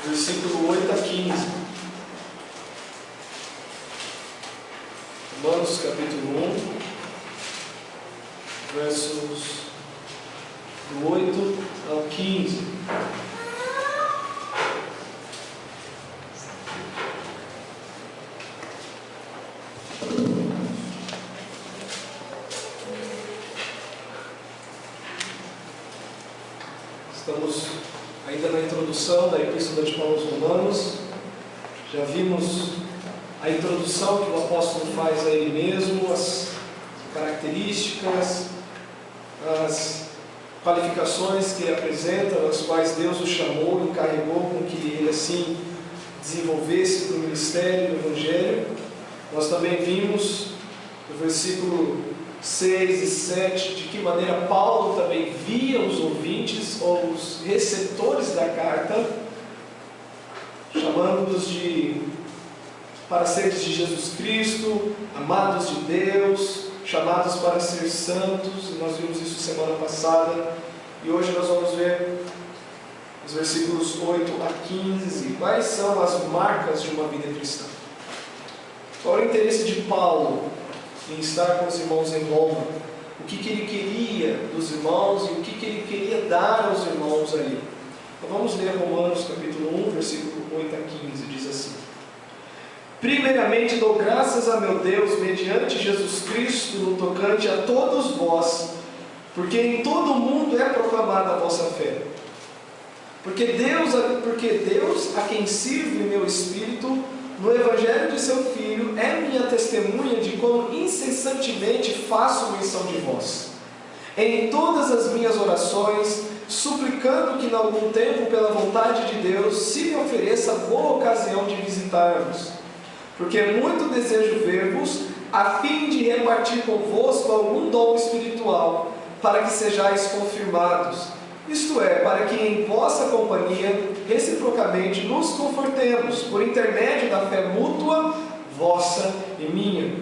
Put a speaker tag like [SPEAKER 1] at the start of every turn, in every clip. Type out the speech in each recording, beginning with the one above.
[SPEAKER 1] versículo 8 a 15. Romanos capítulo 1, versos do 8 ao 15. Estamos ainda na introdução da Epístola de Paulo aos Romanos. Já vimos a introdução que o apóstolo faz a ele mesmo, as características, as qualificações que ele apresenta, nas quais Deus o chamou e encarregou com que ele assim desenvolvesse para o ministério do Evangelho. Nós também vimos no versículo 6 e 7 de que maneira Paulo também via os ouvintes ou os receptores da carta, chamando-os para seres de Jesus Cristo, amados de Deus, chamados para ser santos. Nós vimos isso semana passada e hoje nós vamos ver os versículos 8 a 15. Quais são as marcas de uma vida cristã? Qual é o interesse de Paulo em estar com os irmãos em Roma? O que ele queria dos irmãos e o que ele queria dar aos irmãos ali? Então vamos ler Romanos capítulo 1, versículo 8 a 15, diz assim: Primeiramente dou graças a meu Deus mediante Jesus Cristo no tocante a todos vós, porque em todo o mundo é proclamada a vossa fé. Porque Deus, a quem sirvo em meu espírito, no Evangelho de seu Filho, é minha testemunha de como incessantemente faço menção de vós, em todas as minhas orações, suplicando que, em algum tempo, pela vontade de Deus, se me ofereça boa ocasião de visitar-vos, porque muito desejo ver-vos, a fim de repartir convosco algum dom espiritual, para que sejais confirmados. Isto é, para que em vossa companhia, reciprocamente, nos confortemos, por intermédio da fé mútua, vossa e minha.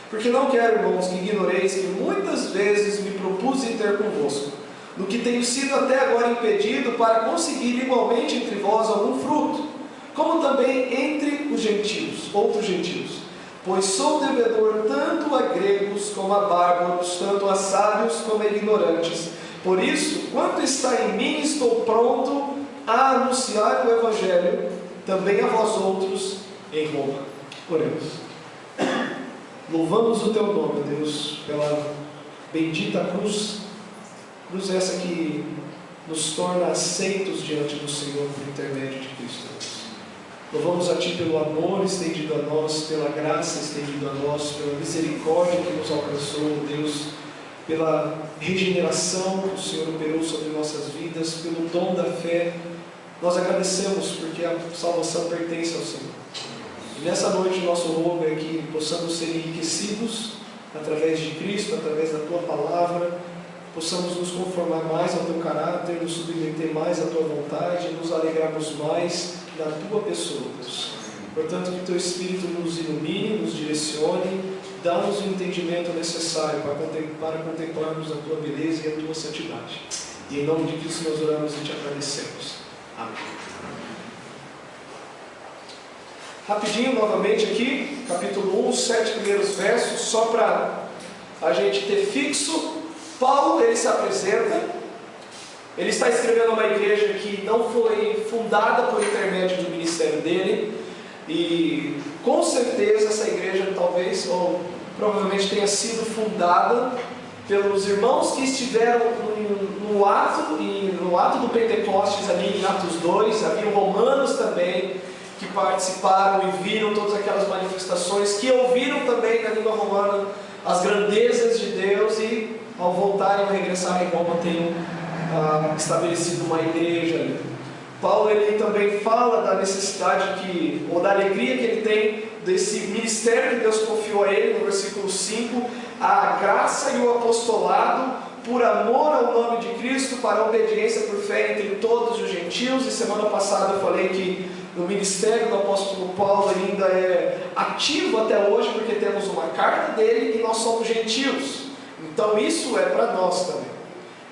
[SPEAKER 1] Porque não quero, irmãos, que ignoreis que muitas vezes me propus ir ter convosco, no que tenho sido até agora impedido, para conseguir igualmente entre vós algum fruto, como também entre os gentios, outros gentios. Pois sou devedor tanto a gregos como a bárbaros, tanto a sábios como a ignorantes. Por isso, quanto está em mim, estou pronto a anunciar o Evangelho também a vós outros em Roma. Oremos. Louvamos o Teu nome, Deus, pela bendita cruz, cruz essa que nos torna aceitos diante do Senhor por intermédio de Cristo. Louvamos a Ti pelo amor estendido a nós, pela graça estendida a nós, pela misericórdia que nos alcançou, Deus, pela regeneração que o Senhor operou sobre nossas vidas, pelo dom da fé. Nós agradecemos porque a salvação pertence ao Senhor. E nessa noite nosso rogo é que possamos ser enriquecidos através de Cristo, através da Tua Palavra, possamos nos conformar mais ao Teu caráter, nos submeter mais à Tua vontade, nos alegrarmos mais da Tua pessoa, Deus. Portanto, que Teu Espírito nos ilumine, nos direcione, dá-nos o entendimento necessário para contemplarmos a Tua beleza e a Tua santidade. E em nome de Cristo nós oramos e Te agradecemos. Amém. Rapidinho, novamente aqui, capítulo 1, 7 primeiros versos, só para a gente ter fixo. Paulo, ele se apresenta, ele está escrevendo uma igreja que não foi fundada por intermédio do ministério dele, e com certeza essa igreja talvez, ou provavelmente tenha sido fundada pelos irmãos que estiveram no ato do Pentecostes ali em Atos 2, havia romanos também que participaram e viram todas aquelas manifestações, que ouviram também na língua romana as grandezas de Deus e ao voltarem, ao regressarem em Roma, tenham estabelecido uma igreja ali. Paulo ele também fala da necessidade ou da alegria que ele tem desse ministério que Deus confiou a ele, no versículo 5, a graça e o apostolado por amor ao nome de Cristo, para a obediência por fé entre todos os gentios. E semana passada eu falei que o ministério do apóstolo Paulo ainda é ativo até hoje, porque temos uma carta dele e nós somos gentios. Então isso é para nós também.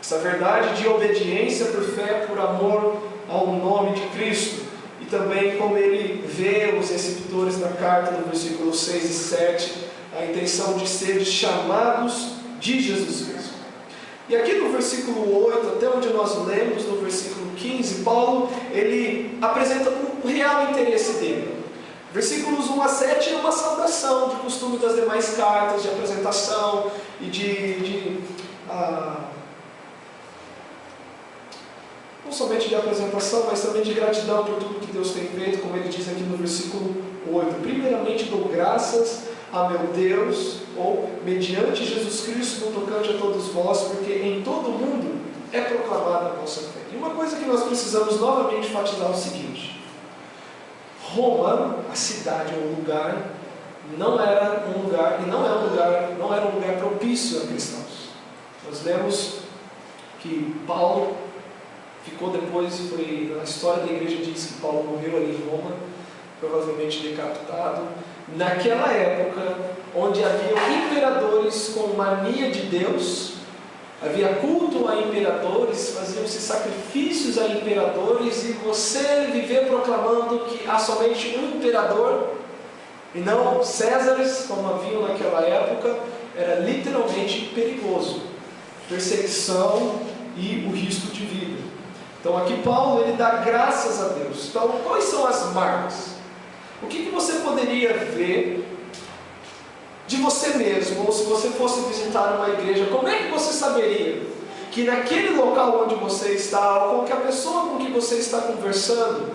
[SPEAKER 1] Essa verdade de obediência por fé, por amor ao nome de Cristo. E também como ele vê os receptores da carta no versículo 6 e 7, a intenção de ser chamados de Jesus Cristo. E aqui no versículo 8, até onde nós lemos, no versículo 15, Paulo ele apresenta o real interesse dele. Versículos 1 a 7 é uma saudação, de costume das demais cartas, de apresentação e não somente de apresentação, mas também de gratidão por tudo que Deus tem feito, como ele diz aqui no versículo 8. Primeiramente dou graças a meu Deus, ou mediante Jesus Cristo, no tocante a todos vós, porque em todo o mundo é proclamada a vossa fé. E uma coisa que nós precisamos novamente enfatizar é o seguinte: Roma, a cidade ou o lugar, não era um lugar propício a cristãos. Nós lemos que Paulo ficou depois, a história da igreja diz que Paulo morreu ali em Roma, provavelmente decapitado. Naquela época, onde havia imperadores com mania de Deus, havia culto a imperadores, faziam-se sacrifícios a imperadores, e você viver proclamando que há somente um imperador, e não Césares, como haviam naquela época, era literalmente perigoso. Perseguição e o risco de vida. Então aqui Paulo ele dá graças a Deus. Então quais são as marcas? O que você poderia ver de você mesmo, ou se você fosse visitar uma igreja, como é que você saberia que naquele local onde você está, ou com que a pessoa com que você está conversando,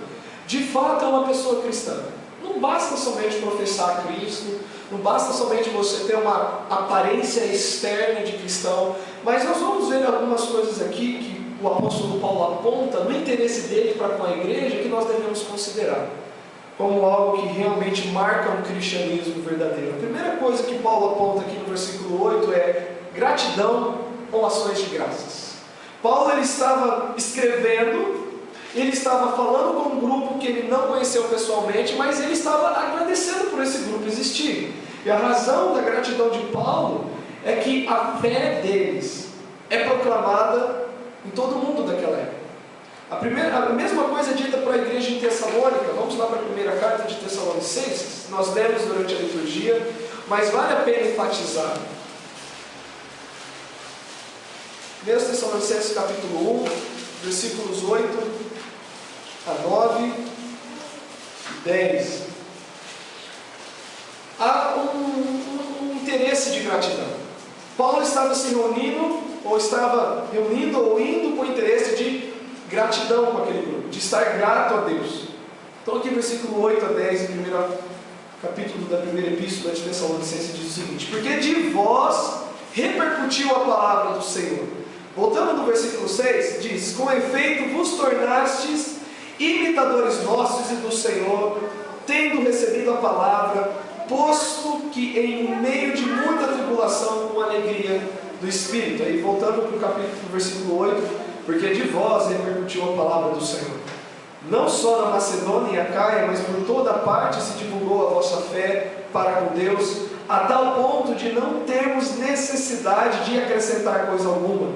[SPEAKER 1] de fato é uma pessoa cristã? Não basta somente professar Cristo, não basta somente você ter uma aparência externa de cristão, mas nós vamos ver algumas coisas aqui que o apóstolo Paulo aponta no interesse dele para com a igreja, que nós devemos considerar como algo que realmente marca um cristianismo verdadeiro. A primeira coisa que Paulo aponta aqui no versículo 8 é gratidão ou ações de graças. Paulo ele estava escrevendo, ele estava falando com um grupo que ele não conheceu pessoalmente, mas ele estava agradecendo por esse grupo existir. E a razão da gratidão de Paulo é que a fé deles é proclamada em todo mundo daquela época. A mesma coisa é dita para a igreja em Tessalônica. Vamos lá para a primeira carta de Tessalonicenses. Nós lemos durante a liturgia, mas vale a pena enfatizar. 1 Tessalonicenses capítulo 1, versículos 8 a 9 e 10. Há um interesse de gratidão. Paulo estava se reunindo, ou indo com o interesse de gratidão com aquele grupo, de estar grato a Deus. Então aqui versículo 8 a 10, em primeiro capítulo da primeira epístola de Tessalonicenses, diz o seguinte: porque de vós repercutiu a palavra do Senhor. Voltando no versículo 6, diz: com efeito vos tornastes imitadores nossos e do Senhor, tendo recebido a palavra, posto que em meio de muita tribulação, com alegria do Espírito. Aí voltando para o capítulo, versículo 8, porque de vós repercutiu a palavra do Senhor. Não só na Macedônia e Acaia, mas por toda parte se divulgou a vossa fé para com Deus, a tal ponto de não termos necessidade de acrescentar coisa alguma.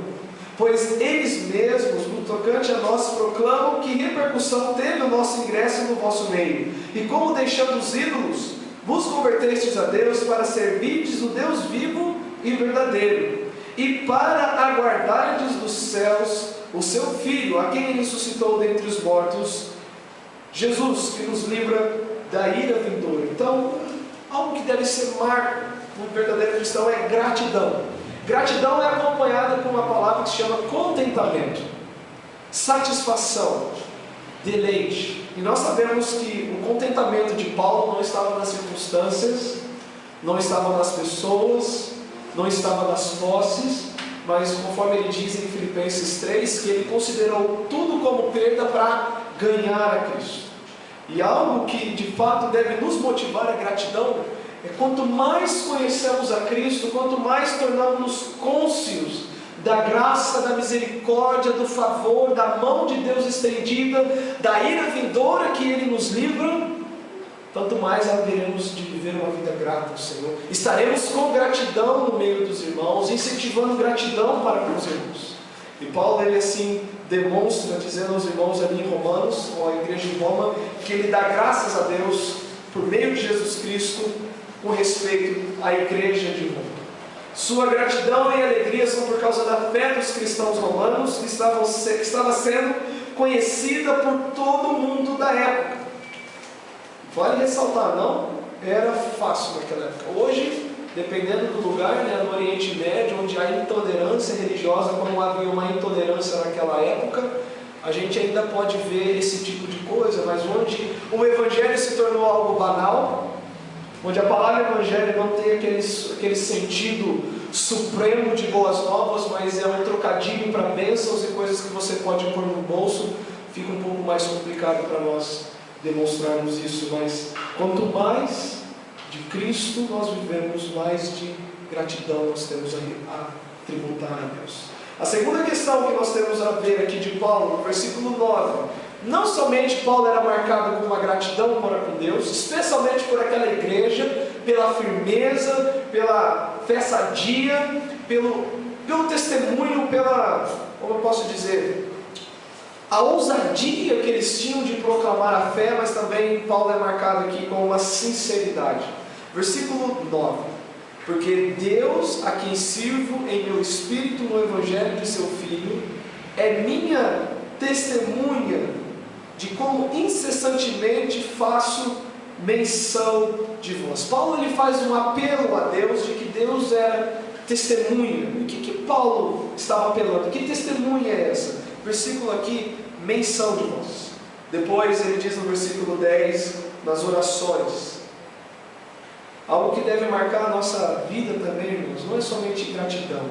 [SPEAKER 1] Pois eles mesmos, no tocante a nós, proclamam que repercussão teve o nosso ingresso no vosso meio. E como deixando os ídolos, vos convertestes a Deus para servirdes o Deus vivo e verdadeiro, e para aguardardes dos céus o seu Filho, a quem ele ressuscitou dentre os mortos, Jesus, que nos livra da ira vindoura. Então, algo que deve ser marco no verdadeiro cristão é gratidão. Gratidão é acompanhada por uma palavra que se chama contentamento, satisfação, deleite. E nós sabemos que o contentamento de Paulo não estava nas circunstâncias, não estava nas pessoas, não estava nas posses, mas conforme ele diz em Filipenses 3, que ele considerou tudo como perda para ganhar a Cristo. E algo que de fato deve nos motivar a gratidão é quanto mais conhecemos a Cristo, quanto mais tornamos-nos cônscios da graça, da misericórdia, do favor, da mão de Deus estendida, da ira vindoura que Ele nos livra, tanto mais haveremos de viver uma vida grata ao Senhor. Estaremos com gratidão no meio dos irmãos, incentivando gratidão para com os irmãos. E Paulo, ele assim demonstra, dizendo aos irmãos ali em Romanos, ou à igreja de Roma, que ele dá graças a Deus por meio de Jesus Cristo com respeito à igreja de Roma. Sua gratidão e alegria são por causa da fé dos cristãos romanos, que estava sendo conhecida por todo o mundo da época. Vale ressaltar, não era fácil naquela época. Hoje, dependendo do lugar, no Oriente Médio, onde há intolerância religiosa, como havia uma intolerância naquela época, a gente ainda pode ver esse tipo de coisa, mas onde o Evangelho se tornou algo banal, onde a palavra Evangelho não tem aquele sentido supremo de boas novas, mas é um trocadilho para bênçãos e coisas que você pode pôr no bolso, fica um pouco mais complicado para nós demonstrarmos isso. Mas quanto mais de Cristo nós vivemos, mais de gratidão nós temos a tributar a Deus. A segunda questão que nós temos a ver aqui de Paulo, no versículo 9, não somente Paulo era marcado com uma gratidão para com Deus, especialmente por aquela igreja, pela firmeza, pela fé sadia, pelo testemunho, como eu posso dizer, a ousadia que eles tinham de proclamar a fé, mas também Paulo é marcado aqui com uma sinceridade. Versículo 9: porque Deus, a quem sirvo em meu espírito no Evangelho de seu Filho, é minha testemunha de como incessantemente faço menção de vós. Paulo ele faz um apelo a Deus de que Deus era testemunha. O que Paulo estava apelando? Que testemunha é essa? Versículo aqui, menção de vós. Depois ele diz no versículo 10, nas orações. Algo que deve marcar a nossa vida também, irmãos, não é somente gratidão,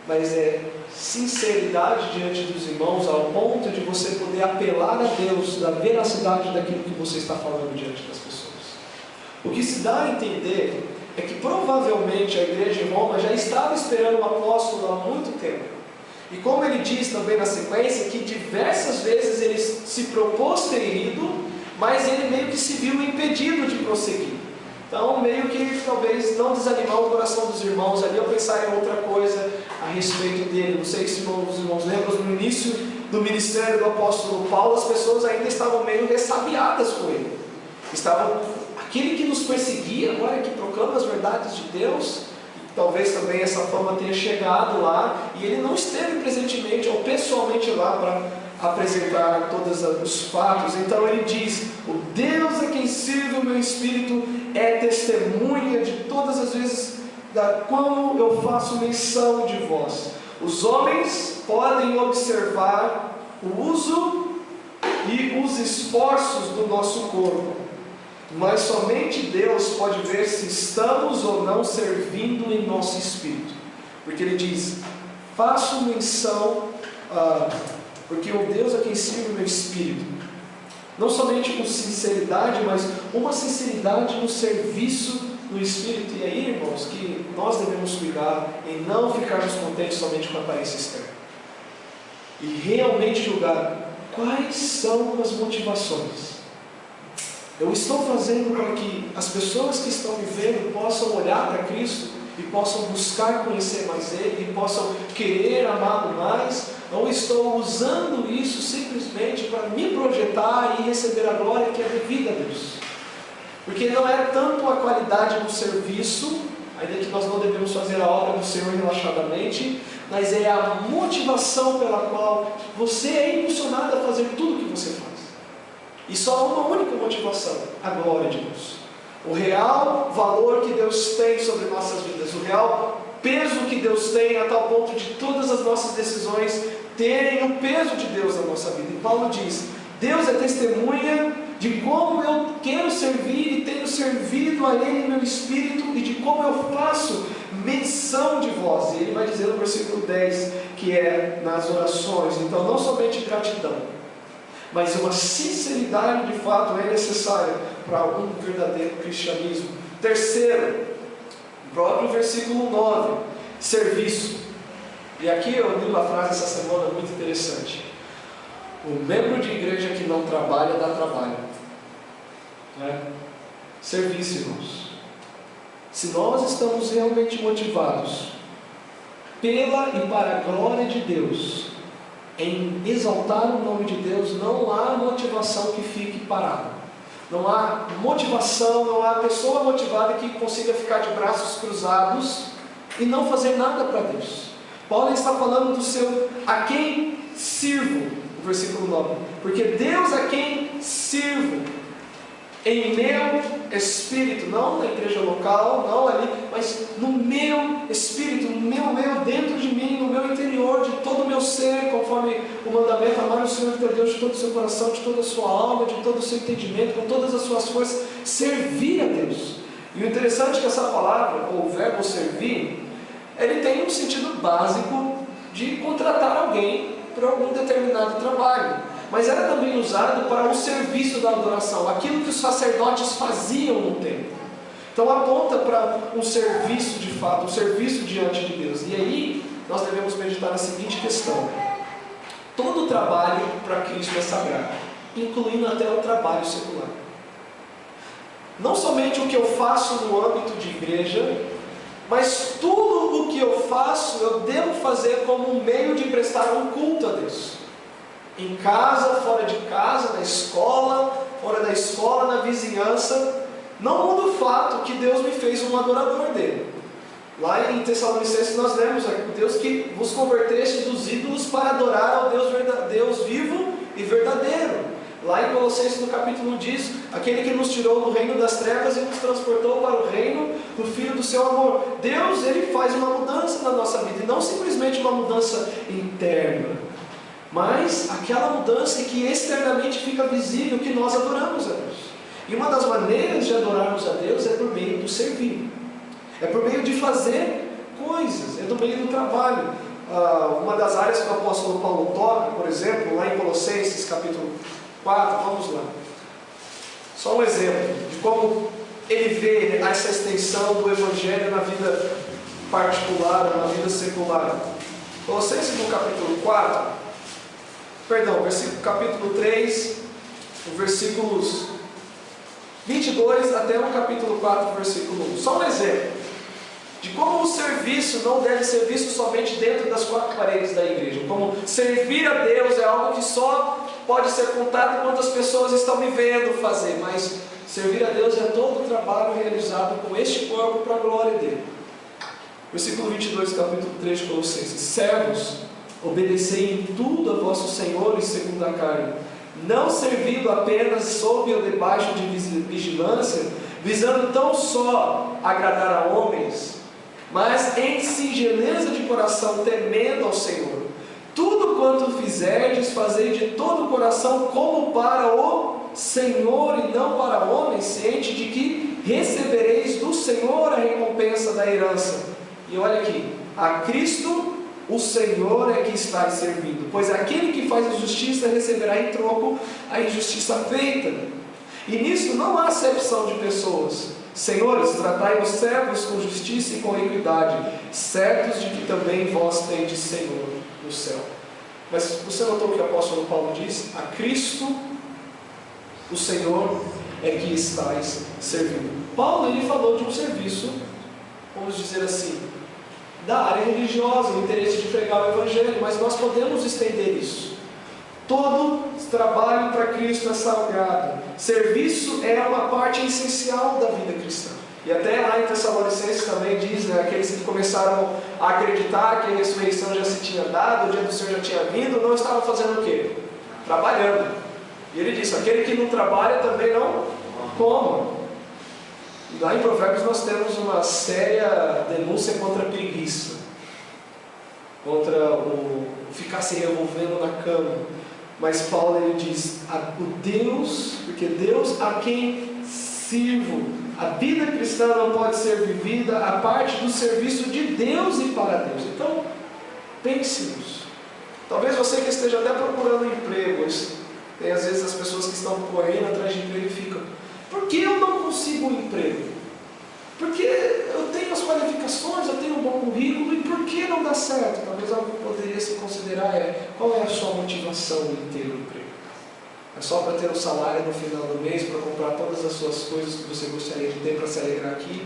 [SPEAKER 1] mas é sinceridade diante dos irmãos, ao ponto de você poder apelar a Deus da veracidade daquilo que você está falando diante das pessoas. O que se dá a entender é que provavelmente a igreja de Roma já estava esperando o apóstolo há muito tempo. E como ele diz também na sequência, que diversas vezes ele se propôs ter ido, mas ele meio que se viu impedido de prosseguir. Então, meio que talvez não desanimar o coração dos irmãos ali, ou pensar em outra coisa a respeito dele. Não sei se os irmãos lembram, no início do ministério do apóstolo Paulo, as pessoas ainda estavam meio ressabiadas com ele. Aquele que nos perseguia, agora que proclama as verdades de Deus, talvez também essa fama tenha chegado lá, e ele não esteve presentemente ou pessoalmente lá para apresentar todos os fatos. Então ele diz: o Deus a quem sirvo o meu espírito é testemunha de todas as vezes como eu faço menção de vós. Os homens podem observar o uso e os esforços do nosso corpo, mas somente Deus pode ver se estamos ou não servindo em nosso espírito. Porque ele diz: faço menção porque o Deus a quem sirvo o meu espírito, não somente com sinceridade, mas uma sinceridade no serviço do espírito. E aí, irmãos, que nós devemos cuidar em não ficarmos contentes somente com a aparência externa, e realmente julgar quais são as motivações. Eu estou fazendo para que as pessoas que estão me vendo possam olhar para Cristo e possam buscar conhecer mais Ele, e possam querer amá-lo mais, ou estou usando isso simplesmente para me projetar e receber a glória que é devida a Deus? Porque não é tanto a qualidade do serviço, ainda que nós não devemos fazer a obra do Senhor relaxadamente, mas é a motivação pela qual você é impulsionado a fazer tudo o que você faz. E só há uma única motivação: a glória de Deus. O real valor que Deus tem sobre nossas vidas, o real peso que Deus tem, a tal ponto de todas as nossas decisões terem o peso de Deus na nossa vida. E Paulo diz: Deus é testemunha de como eu quero servir e tenho servido a Ele em meu espírito, e de como eu faço menção de vós. E ele vai dizer no versículo 10, que é nas orações. Então, não somente gratidão, mas uma sinceridade de fato é necessária para um verdadeiro cristianismo. Terceiro, próprio versículo 9, serviço. E aqui eu li uma frase essa semana muito interessante: o membro de igreja que não trabalha, dá trabalho. Serviço, irmãos. Se nós estamos realmente motivados pela e para a glória de Deus, em exaltar o nome de Deus, não há motivação que fique parada. Não há motivação, não há pessoa motivada que consiga ficar de braços cruzados e não fazer nada para Deus. Paulo está falando do seu a quem sirvo, no versículo 9. Porque Deus a quem sirvo em meu espírito, não na igreja local, não ali, mas no meu espírito, no meu dentro de mim, no meu interior, de todo o meu ser, conforme o mandamento, amar o Senhor teu Deus de todo o seu coração, de toda a sua alma, de todo o seu entendimento, com todas as suas forças, servir a Deus. E o interessante é que essa palavra, ou o verbo servir, ele tem um sentido básico de contratar alguém para algum determinado trabalho. Mas era também usado para o serviço da adoração, aquilo que os sacerdotes faziam no templo. Então aponta para um serviço de fato, um serviço diante de Deus. E aí nós devemos meditar na seguinte questão: todo trabalho para Cristo é sagrado, incluindo até o trabalho secular. Não somente o que eu faço no âmbito de igreja, mas tudo o que eu faço, eu devo fazer como um meio de prestar um culto a Deus. Em casa, fora de casa, na escola, fora da escola, na vizinhança, não muda o fato que Deus me fez um adorador dele. Lá em Tessalonicenses nós lemos: Deus que vos converteste dos ídolos para adorar ao Deus vivo e verdadeiro. Lá em Colossenses no capítulo 1 diz: aquele que nos tirou do reino das trevas e nos transportou para o reino do Filho do seu amor. Deus, ele faz uma mudança na nossa vida, e não simplesmente uma mudança interna, mas aquela mudança em que externamente fica visível que nós adoramos a Deus. E uma das maneiras de adorarmos a Deus é por meio do servir, é por meio de fazer coisas, é por meio do trabalho. Uma das áreas que o apóstolo Paulo toca, por exemplo, lá em Colossenses capítulo 4, vamos lá. Só um exemplo de como ele vê essa extensão do Evangelho na vida particular, na vida secular. Colossenses no capítulo 4, capítulo 3, versículos 22 até o capítulo 4, versículo 1. Só um exemplo de como o serviço não deve ser visto somente dentro das quatro paredes da igreja. Como servir a Deus é algo que só pode ser contado quando as pessoas estão me vendo fazer, mas servir a Deus é todo o trabalho realizado com este corpo para a glória dele. Versículo 22, capítulo 3 de Colossenses: servos, obedecei em tudo a vossos senhores segundo a carne, não servindo apenas sob ou debaixo de vigilância, visando tão só agradar a homens, mas em singeleza de coração, temendo ao Senhor. Tudo quanto fizerdes, fazei de todo o coração como para o Senhor e não para homens, ciente de que recebereis do Senhor a recompensa da herança. E olha aqui: a Cristo o Senhor é que está servindo, pois aquele que faz a justiça receberá em troco a injustiça feita. E nisso não há acepção de pessoas. Senhores, tratai os servos com justiça e com equidade, certos de que também vós tendes Senhor no céu. Mas você notou o que o apóstolo Paulo diz? A Cristo o Senhor é que estáis servindo. Paulo, ele falou de um serviço, vamos dizer assim, da área religiosa, o interesse de pregar o Evangelho, mas nós podemos estender isso. Todo trabalho para Cristo é sagrado. Serviço é uma parte essencial da vida cristã. E até lá em Tessalonicenses também diz, né, aqueles que começaram a acreditar que a ressurreição já se tinha dado, o dia do Senhor já tinha vindo, não estavam fazendo o quê? Trabalhando. E ele disse: aquele que não trabalha também não coma. E lá em Provérbios nós temos uma séria denúncia contra a preguiça, contra o ficar se revolvendo na cama. Mas Paulo, ele diz: porque Deus a quem sirvo. A vida cristã não pode ser vivida a parte do serviço de Deus e para Deus. Então, pense nisso. Talvez você que esteja até procurando emprego, tem às vezes as pessoas que estão correndo atrás de emprego e ficam: por que eu não consigo um emprego? Porque eu tenho as qualificações, eu tenho um bom currículo, e por que não dá certo? Talvez algo que poderia se considerar qual é a sua motivação em ter um emprego? É só para ter um salário no final do mês, para comprar todas as suas coisas que você gostaria de ter para se alegrar aqui?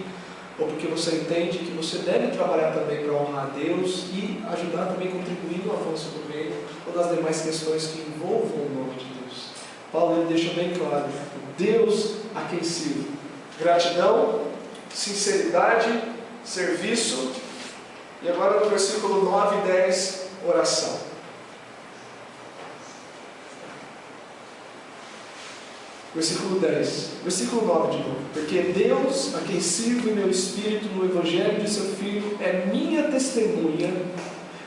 [SPEAKER 1] ou porque você entende que você deve trabalhar também para honrar a Deus e ajudar também a contribuir no avanço do reino, ou das demais questões que envolvam o nome de Deus. Paulo ele deixa bem claro: Deus a quem sirvo. Gratidão, sinceridade, serviço, e agora no versículo 9 e 10, oração. Versículo 10, versículo 9 de novo. Porque Deus, a quem sirvo em meu espírito no Evangelho de seu Filho, é minha testemunha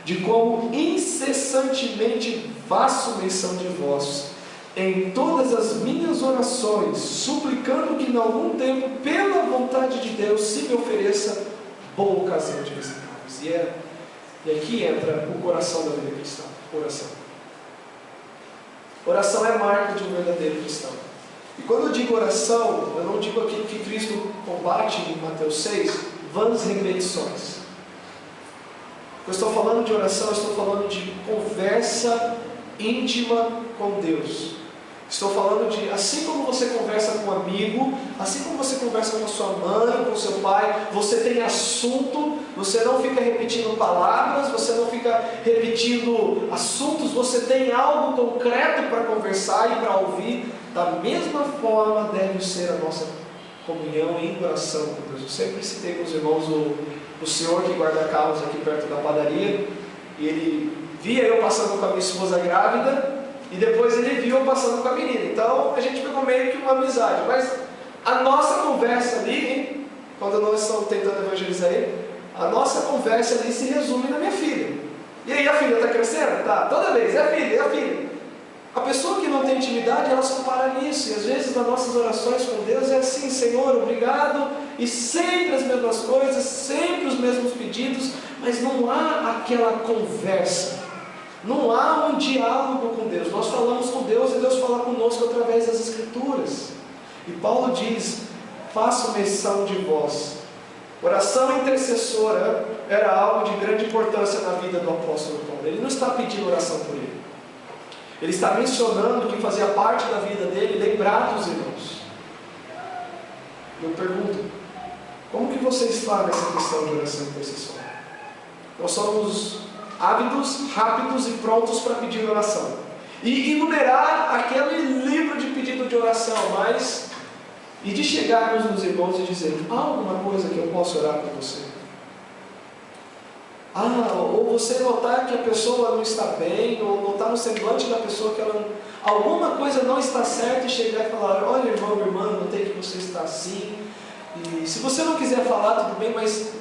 [SPEAKER 1] de como incessantemente faço menção de vós em todas as minhas orações, suplicando que em algum tempo, pela vontade de Deus, se me ofereça boa ocasião de visitar-vos. E aqui entra o coração da vida cristã, oração. Oração é marca de um verdadeiro cristão. E quando eu digo oração, eu não digo aquilo que Cristo combate em Mateus 6, vãs repetições. Quando eu estou falando de oração, eu estou falando de conversa íntima com Deus. Estou falando de, assim como você conversa com um amigo, assim como você conversa com sua mãe, com seu pai, você tem assunto, você não fica repetindo palavras, você não fica repetindo assuntos, você tem algo concreto para conversar e para ouvir. Da mesma forma deve ser a nossa comunhão em oração com Deus. Eu sempre citei com os irmãos o senhor que guarda carros aqui perto da padaria, e ele via eu passando com a minha esposa grávida, e depois ele viu eu passando com a menina. Então a gente pegou meio que uma amizade. Mas a nossa conversa ali, quando nós estamos tentando evangelizar ele, a nossa conversa ali se resume na minha filha. E aí, a filha está crescendo? Tá, toda vez, é a filha, é a filha. A pessoa que não tem intimidade, ela só para nisso. E às vezes nas nossas orações com Deus é assim: Senhor, obrigado, e sempre as mesmas coisas, sempre os mesmos pedidos, mas não há aquela conversa. Não há um diálogo com Deus. Nós falamos com Deus e Deus fala conosco através das Escrituras. E Paulo diz: faço menção de vós. Oração intercessora era algo de grande importância na vida do apóstolo Paulo. Ele não está pedindo oração por ele. Ele está mencionando que fazia parte da vida dele lembrar dos irmãos. Eu pergunto: como que você está nessa questão de oração intercessória? Nós somos ávidos, rápidos e prontos para pedir oração e enumerar aquele livro de pedido de oração, mas e de chegarmos nos irmãos e dizer: há alguma coisa que eu posso orar por você? Ou você notar que a pessoa não está bem, ou notar no semblante da pessoa que alguma coisa não está certa, e chegar e falar: olha, irmão, irmã, notei que você está assim, e se você não quiser falar, tudo bem, mas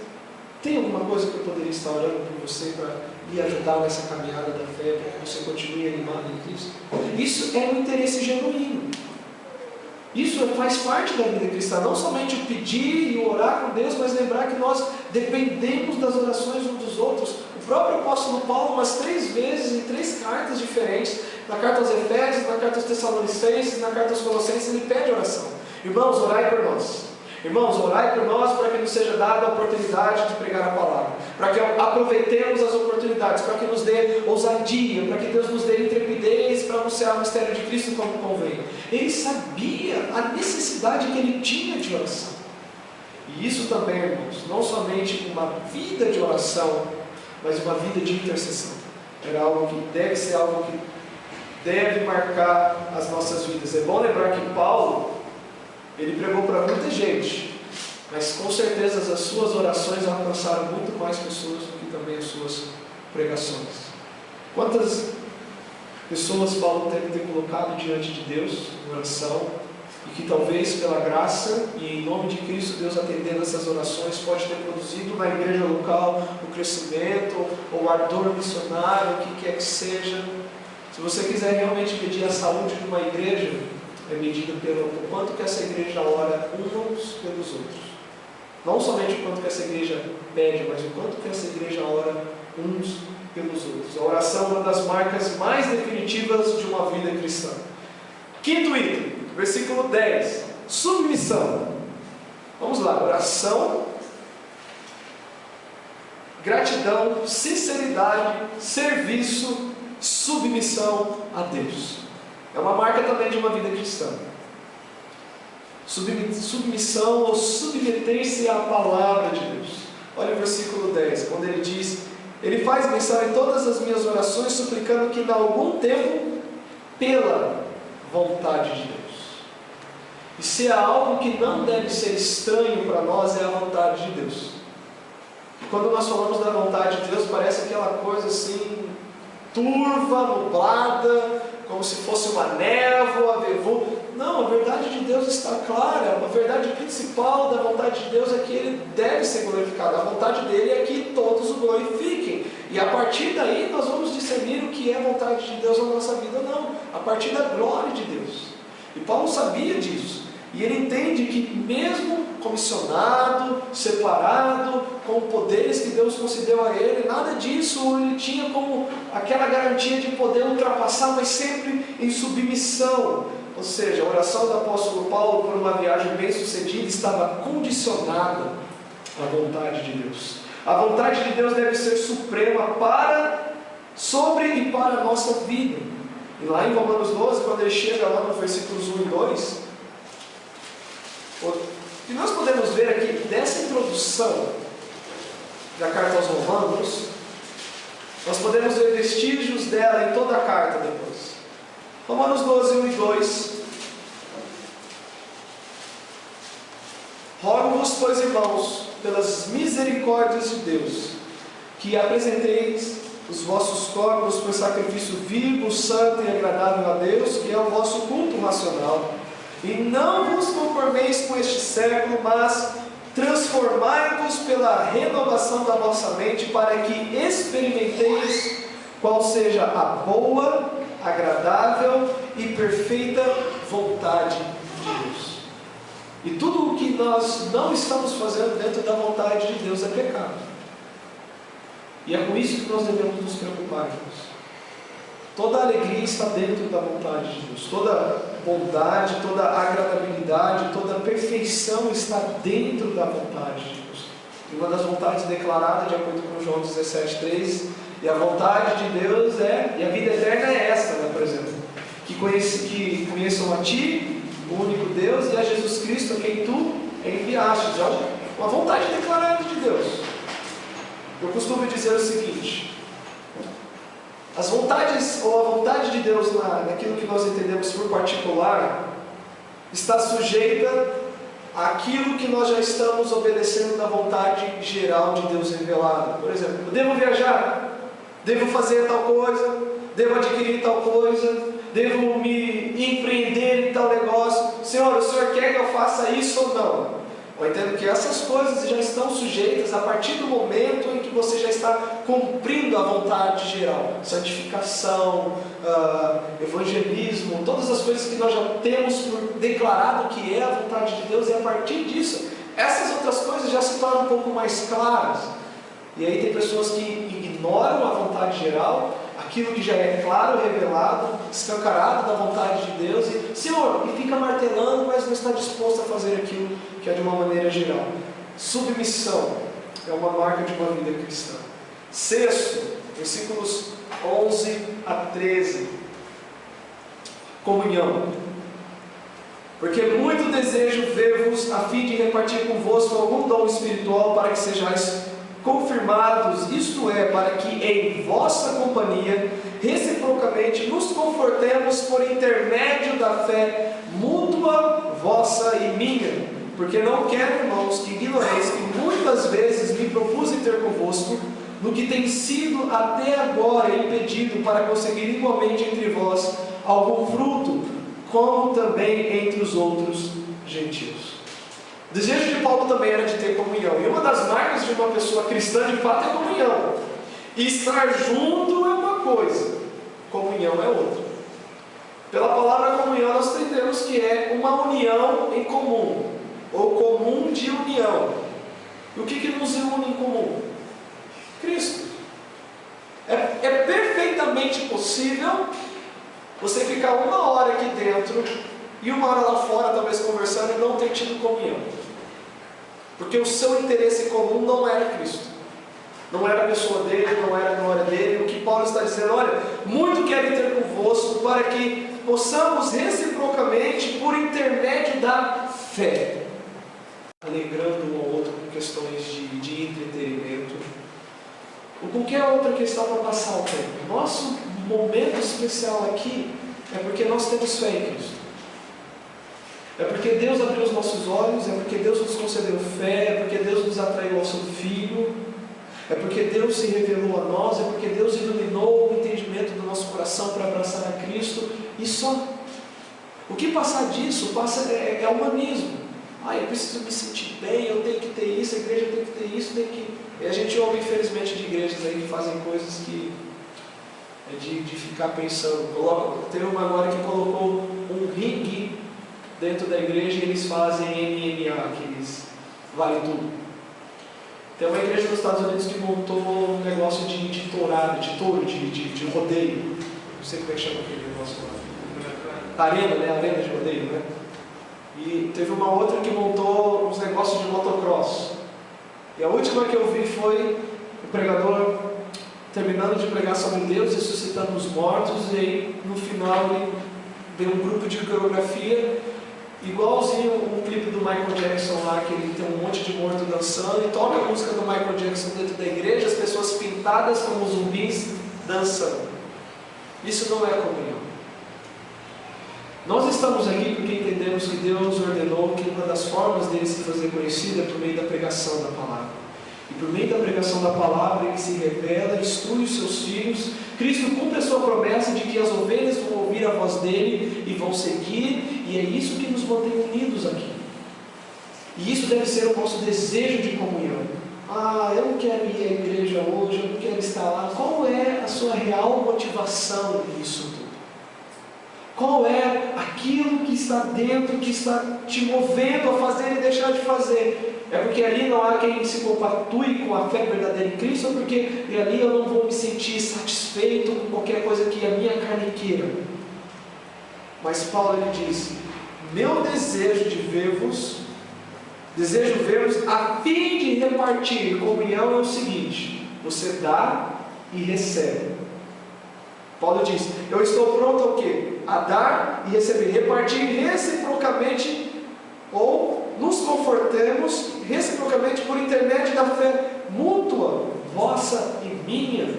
[SPEAKER 1] tem alguma coisa que eu poderia estar orando por você para lhe ajudar nessa caminhada da fé, para que você continue animado em Cristo? Isso é um interesse genuíno. Isso faz parte da vida cristã, não somente o pedir e o orar com Deus, mas lembrar que nós dependemos das orações uns dos outros. O próprio apóstolo Paulo, umas 3 vezes, em 3 cartas diferentes, na carta aos Efésios, na carta aos Tessalonicenses, na carta aos Colossenses, ele pede oração. Irmãos, orai por nós. Irmãos, orai por nós para que nos seja dada a oportunidade de pregar a palavra, para que aproveitemos as oportunidades, para que nos dê ousadia, para que Deus nos dê intrepidez para anunciar o mistério de Cristo como convém. Ele sabia a necessidade que ele tinha de oração. E isso também, irmãos, não somente uma vida de oração, mas uma vida de intercessão. Era algo que deve ser algo que deve marcar as nossas vidas. É bom lembrar que Paulo, ele pregou para muita gente, mas com certeza as suas orações alcançaram muito mais pessoas do que também as suas pregações. Quantas pessoas Paulo teve que ter colocado diante de Deus em oração, e que talvez pela graça e em nome de Cristo, Deus atendendo essas orações, pode ter produzido na igreja local o crescimento, ou o ardor missionário, o que quer que seja. Se você quiser realmente pedir a saúde de uma igreja, é medida pelo quanto que essa igreja ora uns pelos outros. Não somente o quanto que essa igreja pede, mas o quanto que essa igreja ora uns pelos outros. A oração é uma das marcas mais definitivas de uma vida cristã. Quinto item, versículo 10. Submissão. Vamos lá, oração, gratidão, sinceridade, serviço, submissão a Deus. É uma marca também de uma vida cristã. Submissão ou submeter-se à palavra de Deus. Olha o versículo 10, quando ele diz: ele faz menção em todas as minhas orações, suplicando que em algum tempo, pela vontade de Deus. E se há algo que não deve ser estranho para nós, é a vontade de Deus. E quando nós falamos da vontade de Deus, parece aquela coisa assim, turva, nublada, como se fosse uma névoa, vevo. Não, a verdade de Deus está clara. A verdade principal da vontade de Deus é que Ele deve ser glorificado. A vontade dele é que todos o glorifiquem. E a partir daí nós vamos discernir o que é a vontade de Deus na nossa vida ou não. A partir da glória de Deus. E Paulo sabia disso. E ele entende que mesmo comissionado, separado, com poderes que Deus concedeu a ele, nada disso ele tinha como aquela garantia de poder ultrapassar, mas sempre em submissão. Ou seja, a oração do apóstolo Paulo por uma viagem bem sucedida estava condicionada à vontade de Deus. A vontade de Deus deve ser suprema sobre e para a nossa vida. E lá em Romanos 12, quando ele chega lá no versículos 1 e 2, o que nós podemos ver aqui dessa introdução da carta aos Romanos, nós podemos ver vestígios dela em toda a carta depois. Romanos 12, 1 e 2. Rogo-vos, pois, irmãos, pelas misericórdias de Deus, que apresenteis os vossos corpos por sacrifício vivo, santo e agradável a Deus, que é o vosso culto racional. E não vos conformeis com este século, mas transformai-vos pela renovação da vossa mente, para que experimenteis qual seja a boa, agradável e perfeita vontade de Deus. E tudo o que nós não estamos fazendo dentro da vontade de Deus é pecado. E é com isso que nós devemos nos preocupar, irmãos. Toda a alegria está dentro da vontade de Deus. Toda bondade, toda agradabilidade, toda perfeição está dentro da vontade de Deus. E uma das vontades declaradas, de acordo com João 17,3, e a vontade de Deus e a vida eterna é esta, né, por exemplo, que conheçam a Ti, o único Deus, e a Jesus Cristo, a quem Tu enviaste. Olha, uma vontade declarada de Deus. Eu costumo dizer o seguinte: as vontades, ou a vontade de Deus naquilo que nós entendemos por particular, está sujeita àquilo que nós já estamos obedecendo da vontade geral de Deus revelada. Por exemplo, eu devo viajar, devo fazer tal coisa, devo adquirir tal coisa, devo me empreender em tal negócio. Senhor, o Senhor quer que eu faça isso ou não? Eu entendo que essas coisas já estão sujeitas a partir do momento em que você já está cumprindo a vontade geral. Santificação, evangelismo, todas as coisas que nós já temos por declarado que é a vontade de Deus, e a partir disso, essas outras coisas já se tornam um pouco mais claras. E aí tem pessoas que ignoram a vontade geral, aquilo que já é claro, revelado, escancarado da vontade de Deus, e Senhor, e fica martelando, mas não está disposto a fazer aquilo que é de uma maneira geral. Submissão é uma marca de uma vida cristã. Sexto, versículos 11 a 13. Comunhão. Porque muito desejo ver-vos a fim de repartir convosco algum dom espiritual, para que sejais confirmados, isto é, para que em vossa companhia reciprocamente nos confortemos por intermédio da fé mútua vossa e minha. Porque não quero, irmãos, que ignoreis que muitas vezes me propus ter convosco, no que tem sido até agora impedido, para conseguir igualmente entre vós algum fruto, como também entre os outros gentios. O desejo de Paulo também era de ter comunhão. E uma das marcas de uma pessoa cristã, de fato, é comunhão. E estar junto é uma coisa, comunhão é outra. Pela palavra comunhão, nós entendemos que é uma união em comum, ou comum de união. E o que nos une em comum? Cristo. É perfeitamente possível você ficar uma hora aqui dentro e uma hora lá fora, talvez conversando, e não ter tido comunhão. Porque o seu interesse comum não era Cristo, não era a pessoa dele, não era a glória dele. O que Paulo está dizendo: olha, muito quero ter convosco, para que possamos reciprocamente, por intermédio da fé, alegrando um ao outro com questões de entretenimento, ou qualquer outra questão para passar o tempo. Nosso momento especial aqui é porque nós temos fé em Cristo. É porque Deus abriu os nossos olhos, é porque Deus nos concedeu fé, é porque Deus nos atraiu ao seu Filho, é porque Deus se revelou a nós, é porque Deus iluminou o entendimento do nosso coração para abraçar a Cristo, e só. O que passar disso é humanismo. Eu preciso me sentir bem, eu tenho que ter isso, a igreja tem que ter isso, tem que... E a gente ouve, infelizmente, de igrejas aí que fazem coisas que é de ficar pensando. Teve uma agora que colocou um ringue dentro da igreja e eles fazem MMA, aqueles vale tudo. Tem uma igreja nos Estados Unidos que montou um negócio de tourada, de touro, de rodeio. Não sei como é que chama aquele negócio lá. Arena, né? Arena de rodeio, né? E teve uma outra que montou uns negócios de motocross. E a última que eu vi foi o pregador terminando de pregar sobre Deus, ressuscitando os mortos, e aí no final ele veio um grupo de coreografia, igualzinho um clipe do Michael Jackson lá, que ele tem um monte de morto dançando, e toca a música do Michael Jackson dentro da igreja, as pessoas pintadas como zumbis dançando. Isso não é comunhão. Nós estamos aqui porque entendemos que Deus ordenou que uma das formas dele se fazer conhecido é por meio da pregação da palavra. E por meio da pregação da palavra ele se revela, instrui os seus filhos. Cristo cumpre a sua promessa de que as ovelhas vão ouvir a voz dele e vão seguir, e é isso que nos mantém unidos aqui. E isso deve ser o nosso desejo de comunhão. Eu não quero ir à igreja hoje, eu não quero estar lá. Qual é a sua real motivação nisso tudo? Qual é aquilo que está dentro, que está te movendo a fazer e deixar de fazer? É porque ali não há quem se compatue com a fé verdadeira em Cristo, ou porque ali eu não vou me sentir satisfeito com qualquer coisa que a minha carne queira? Mas Paulo ele diz: meu desejo de ver-vos, desejo ver-vos a fim de repartir comunhão é o seguinte: você dá e recebe. Paulo diz: eu estou pronto ao quê? A dar e receber, repartir reciprocamente, ou nos confortemos reciprocamente por intermédio da fé mútua, vossa e minha.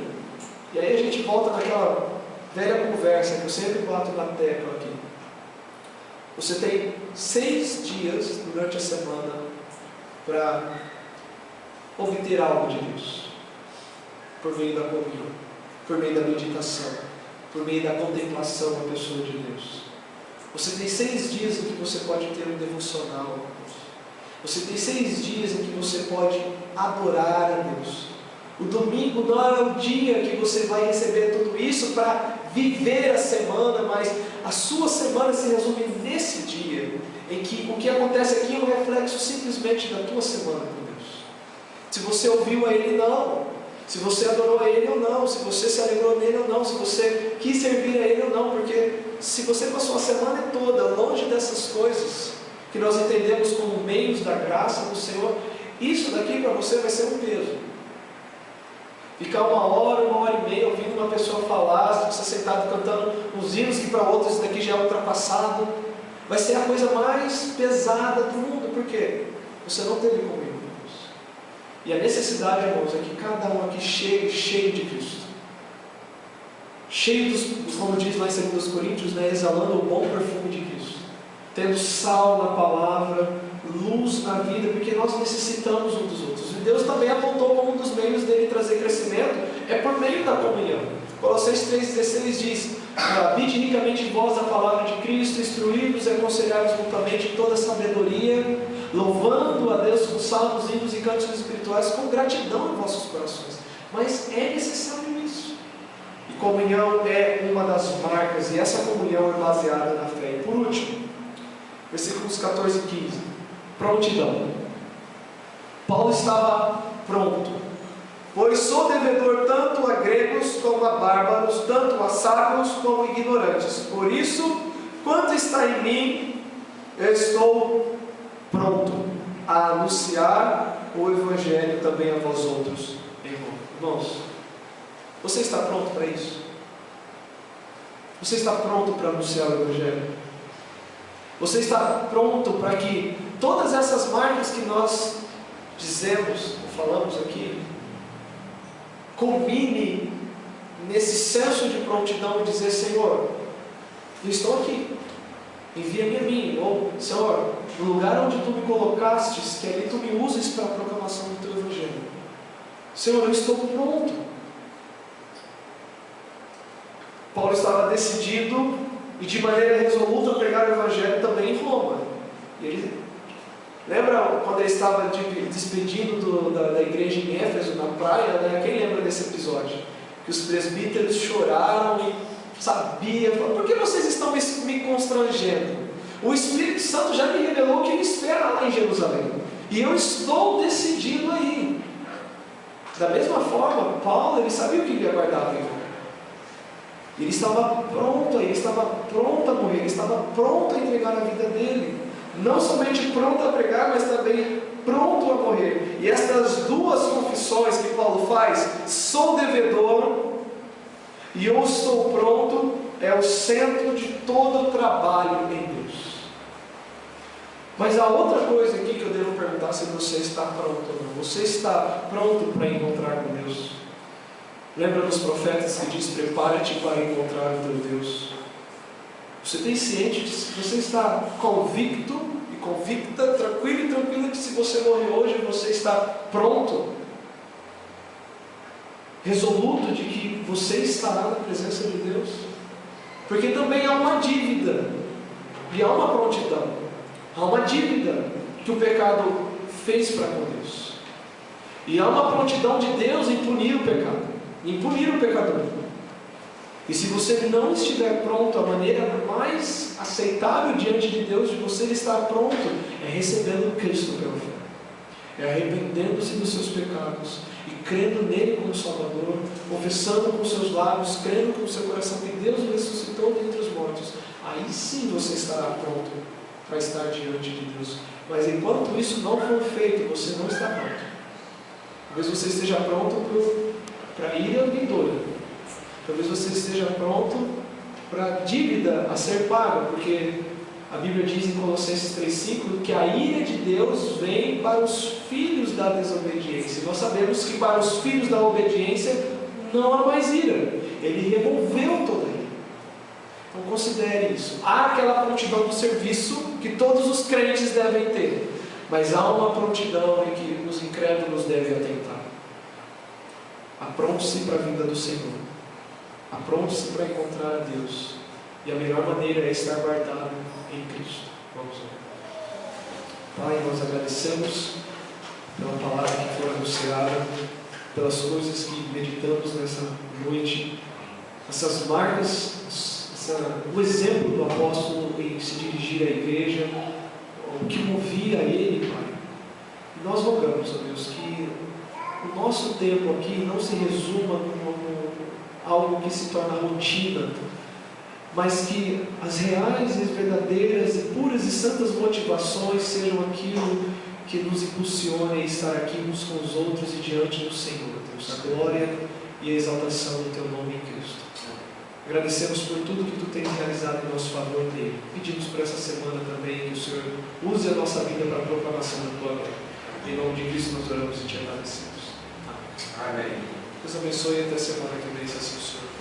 [SPEAKER 1] E aí a gente volta naquela velha conversa que eu sempre bato na tecla aqui. Você tem 6 dias durante a semana para obter algo de Deus, por meio da comunhão, por meio da meditação, por meio da contemplação da pessoa de Deus. Você tem 6 dias em que você pode ter um devocional a Deus. Você tem 6 dias em que você pode adorar a Deus. O domingo não é o dia que você vai receber tudo isso para viver a semana, mas a sua semana se resume nesse dia, em que o que acontece aqui é um reflexo simplesmente da tua semana com Deus. Se você ouviu a Ele, não. Se você adorou a Ele ou não, se você se alegrou nele ou não, se você quis servir a Ele ou não, porque se você passou a semana toda longe dessas coisas, que nós entendemos como meios da graça do Senhor, isso daqui para você vai ser um peso. Ficar 1 hora, 1h30 ouvindo uma pessoa falar, você sentado cantando uns hinos que para outros isso daqui já é ultrapassado, vai ser a coisa mais pesada do mundo. Por quê? Você não teve comunhão. E a necessidade, irmãos, é que cada um aqui cheio de Cristo, cheio como diz lá em 2 Coríntios, exalando o bom perfume de Cristo, tendo sal na palavra, luz na vida, porque nós necessitamos uns dos outros. E Deus também apontou como um dos meios dele trazer crescimento, é por meio da comunhão. Colossenses 3,16 diz: habite ricamente em vós a palavra de Cristo, instruí-vos e aconselhai-vos mutuamente em toda sabedoria, louvando a Deus com salmos, hinos e cânticos espirituais, com gratidão em vossos corações. Mas é necessário isso. E comunhão é uma das marcas, e essa comunhão é baseada na fé. E por último, versículos 14 e 15, prontidão. Paulo estava pronto, pois sou devedor tanto a gregos como a bárbaros, tanto a sábios como ignorantes. Por isso, quanto está em mim, eu estou pronto a anunciar o Evangelho também a vós outros, irmãos. Você está pronto para isso? Você está pronto para anunciar o Evangelho? Você está pronto para que todas essas marcas que nós dizemos, ou falamos aqui, culmine nesse senso de prontidão e dizer: Senhor, eu estou aqui, envia-me a mim. Ou, Senhor, no lugar onde Tu me colocastes, que ali Tu me uses para a proclamação do Teu Evangelho. Senhor, eu estou pronto. Paulo estava decidido e de maneira resoluta a pregar o Evangelho também em Roma. E ele, lembra quando ele estava despedindo da igreja em Éfeso, na praia, né? Quem lembra desse episódio? Que os presbíteros choraram e sabiam, falaram: por que vocês estão me constrangendo? O Espírito Santo já me revelou que Ele espera lá em Jerusalém, e eu estou decidido a ir. Da mesma forma, Paulo, ele sabia o que lhe aguardava em Roma. Ele estava pronto a morrer, ele estava pronto a entregar a vida dele. Não somente pronto a pregar, mas também pronto a morrer. E estas duas confissões que Paulo faz: sou devedor e eu estou pronto, é o centro de todo o trabalho em Deus. Mas há outra coisa aqui que eu devo perguntar: se você está pronto ou não. Você está pronto para encontrar com Deus? Lembra dos profetas que diz: prepara-te para encontrar o teu Deus? Você tem ciente de que você está convicto e convicta, tranquilo e tranquila, que se você morrer hoje, você está pronto, resoluto de que você estará na presença de Deus? Porque também há uma dívida e há uma prontidão. Há uma dívida que o pecado fez para com Deus, e há uma prontidão de Deus em punir o pecado, em punir o pecador. E se você não estiver pronto, a maneira mais aceitável diante de Deus de você estar pronto é recebendo Cristo pela fé, é arrependendo-se dos seus pecados e crendo nele como Salvador, confessando com seus lábios, crendo com o seu coração que Deus o ressuscitou dentre os mortos. Aí sim você estará pronto para estar diante de Deus. Mas enquanto isso não for feito, você não está pronto. Talvez você esteja pronto para a ira vindoura. Talvez você esteja pronto para a dívida a ser paga, porque a Bíblia diz em Colossenses 3,5 que a ira de Deus vem para os filhos da desobediência. E nós sabemos que para os filhos da obediência não há mais ira. Ele removeu toda a ira. Então considere isso. Há aquela prontidão do serviço que todos os crentes devem ter, mas há uma prontidão em que os incrédulos devem atentar. Apronte-se para a vinda do Senhor. Apronte-se para encontrar a Deus. E a melhor maneira é estar guardado em Cristo. Vamos lá. Pai, nós agradecemos pela palavra que foi anunciada, pelas coisas que meditamos nessa noite, essas marcas, o exemplo do apóstolo em se dirigir à igreja, o que movia ele, Pai. E nós rogamos, ó Deus, que o nosso tempo aqui não se resuma como algo que se torna rotina, mas que as reais e verdadeiras e puras e santas motivações sejam aquilo que nos impulsione a estar aqui uns com os outros e diante do Senhor, Deus, a glória e a exaltação do Teu nome em Cristo. Agradecemos por tudo que Tu tens realizado em nosso favor dele. Pedimos por essa semana também que o Senhor use a nossa vida para a proclamação da Tua glória. Em nome de Cristo nós oramos e Te agradecemos. Amém. Deus abençoe e até semana que vem, se assim o Senhor.